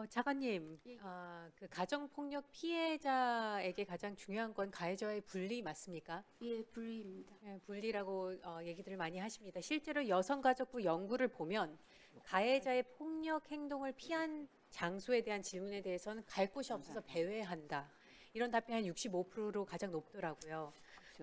차관님, 예, 그 가정폭력 피해자에게 가장 중요한 건 가해자의 분리 맞습니까? 예, 불리입니다. 예, 분리라고 얘기들을 많이 하십니다. 실제로 여성가족부 연구를 보면 가해자의 폭력 행동을 피한 장소에 대한 질문에 대해서는 갈 곳이 없어서 배회한다. 이런 답변이 한 65%로 가장 높더라고요.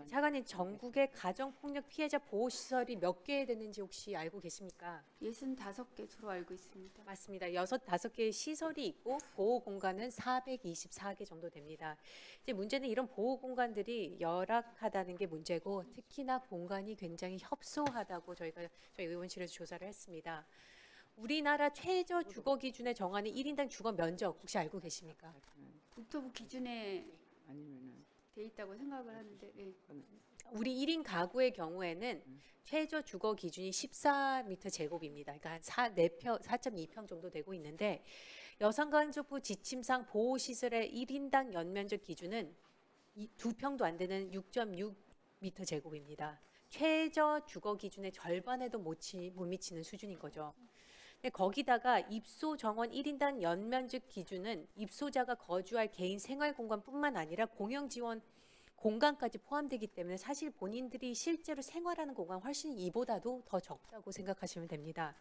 차관님, 전국에 가정폭력 피해자 보호시설이 몇 개 되는지 혹시 알고 계십니까? 65개소로 알고 있습니다. 맞습니다. 다섯 개의 시설이 있고 보호 공간은 424개 정도 됩니다. 이제 문제는 이런 보호 공간들이 열악하다는 게 문제고 특히나 공간이 굉장히 협소하다고 저희 의원실에서 조사를 했습니다. 우리나라 최저 주거 기준에 정하는 1인당 주거 면적 혹시 알고 계십니까? 국토부 기준에 아니면은 돼 있다고 생각을 하는데, 예. 우리 1인 가구의 경우에는 최저 주거 기준이 14m 제곱입니다. 그러니까 한 4.2평 정도 되고 있는데 여성가족부 지침상 보호시설의 1인당 연면적 기준은 2평도 안 되는 6.6m 제곱입니다. 최저 주거 기준의 절반에도 못 미치는 수준인 거죠. 근데 거기다가 입소 정원 1인당 연면적 기준은 입소자가 거주할 개인 생활 공간뿐만 아니라 공영 지원 공간까지 포함되기 때문에 사실 본인들이 실제로 생활하는 공간 훨씬 이보다도 더 적다고 생각하시면 됩니다.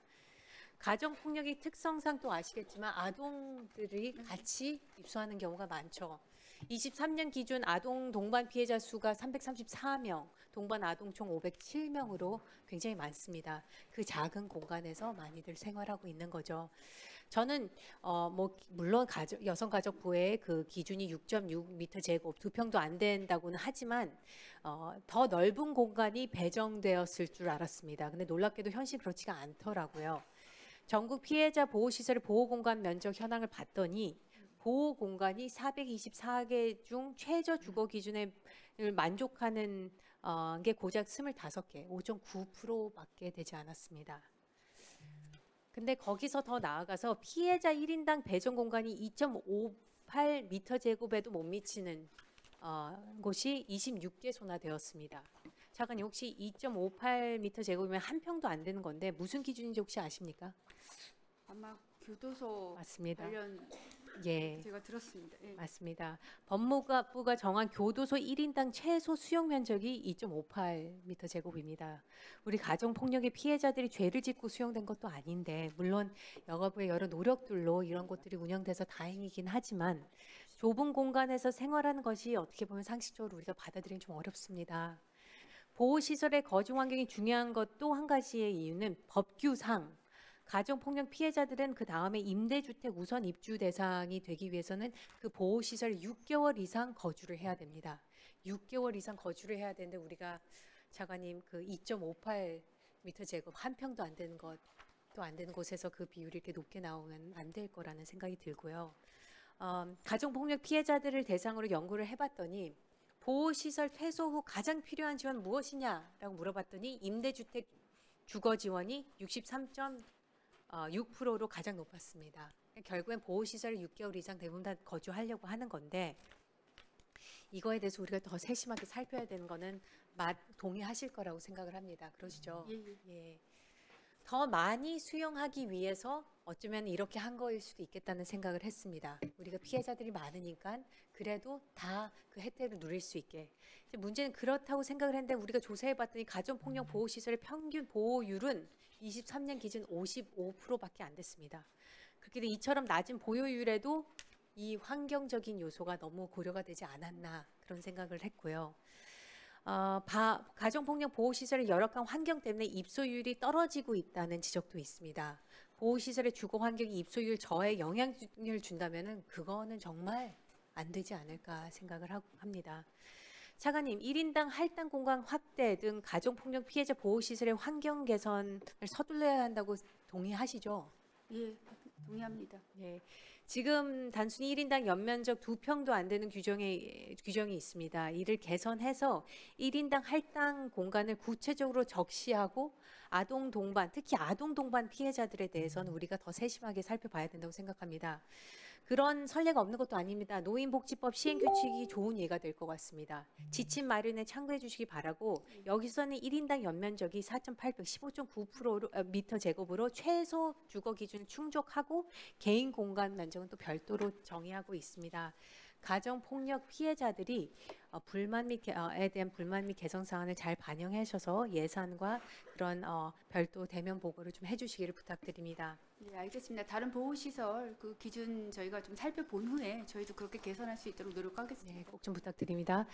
가정폭력의 특성상 또 아시겠지만 아동들이 같이 입소하는 경우가 많죠. 23년 기준 아동 동반 피해자 수가 334명, 동반 아동 총 507명으로 굉장히 많습니다. 그 작은 공간에서 많이들 생활하고 있는 거죠. 저는 물론 여성가족부의 그 기준이 6.6m 제곱 2평도 안 된다고는 하지만 더 넓은 공간이 배정되었을 줄 알았습니다. 근데 놀랍게도 현실 그렇지가 않더라고요. 전국 피해자 보호시설 보호공간 면적 현황을 봤더니 보호공간이 424개 중 최저 주거 기준에 만족하는 게 고작 25개, 5.9%밖에 되지 않았습니다. 근데 거기서 더 나아가서 피해자 1인당 배정 공간이 2.58m 제곱에도 못 미치는 곳이 26개소나 되었습니다. 차관님 혹시 2.58m 제곱이면 한 평도 안 되는 건데 무슨 기준인지 혹시 아십니까? 아마 교도소 맞습니다. 관련 예. 제가 들었습니다. 예. 맞습니다. 법무부가 정한 교도소 1인당 최소 수용 면적이 2.58m 제곱입니다. 우리 가정폭력의 피해자들이 죄를 짓고 수용된 것도 아닌데 물론 여가부의 여러 노력들로 이런 곳들이 운영돼서 다행이긴 하지만 좁은 공간에서 생활하는 것이 어떻게 보면 상식적으로 우리가 받아들이기 좀 어렵습니다. 보호시설의 거주 환경이 중요한 것 또 한 가지의 이유는 법규상 가정폭력 피해자들은 그 다음에 임대주택 우선 입주 대상이 되기 위해서는 그 보호시설 6개월 이상 거주를 해야 됩니다. 6개월 이상 거주를 해야 되는데 우리가 차관님 그 2.58m 제곱 한 평도 안 되는 것도 안 되는 곳에서 그 비율이 이렇게 높게 나오면 안 될 거라는 생각이 들고요. 가정폭력 피해자들을 대상으로 연구를 해봤더니 보호시설 퇴소 후 가장 필요한 지원 무엇이냐라고 물어봤더니 임대주택 주거 지원이 63.6%로 가장 높았습니다. 결국엔 보호시설을 6개월 이상 대부분 다 거주하려고 하는 건데 이거에 대해서 우리가 더 세심하게 살펴야 되는 거는 동의하실 거라고 생각을 합니다. 그러시죠? 예, 예. 더 많이 수용하기 위해서 어쩌면 이렇게 한 거일 수도 있겠다는 생각을 했습니다. 우리가 피해자들이 많으니까 그래도 다 그 혜택을 누릴 수 있게. 이제 문제는 그렇다고 생각을 했는데 우리가 조사해봤더니 가정폭력 보호시설의 평균 보호율은 23년 기준 55%밖에 안 됐습니다. 그렇게 이처럼 낮은 보호율에도 이 환경적인 요소가 너무 고려가 되지 않았나 그런 생각을 했고요. 가정폭력 보호시설의 열악한 환경 때문에 입소율이 떨어지고 있다는 지적도 있습니다. 보호시설의 주거 환경이 입소율 저하에 영향을 준다면 그거는 정말 안 되지 않을까 생각을 합니다. 차관님, 1인당 할당 공간 확대 등 가정폭력 피해자 보호시설의 환경 개선을 서둘러야 한다고 동의하시죠? 예, 동의합니다. 예, 지금 단순히 1인당 연면적 2평도 안 되는 규정이 있습니다. 이를 개선해서 1인당 할당 공간을 구체적으로 적시하고 아동 동반, 특히 아동 동반 피해자들에 대해서는 우리가 더 세심하게 살펴봐야 된다고 생각합니다. 그런 선례가 없는 것도 아닙니다. 노인복지법 시행규칙이 좋은 예가 될 것 같습니다. 지침 마련에 참고해 주시기 바라고 여기서는 1인당 연면적이 4,815.9m 제곱으로 최소 주거 기준을 충족하고 개인 공간 면적은 또 별도로 정의하고 있습니다. 가정 폭력 피해자들이 에 대한 불만 및 개선 사안을 잘 반영하셔서 예산과 그런 별도 대면 보고를 좀 해주시기를 부탁드립니다. 네, 알겠습니다. 다른 보호시설 그 기준 저희가 좀 살펴본 후에 저희도 그렇게 개선할 수 있도록 노력하겠습니다. 네, 꼭 좀 부탁드립니다.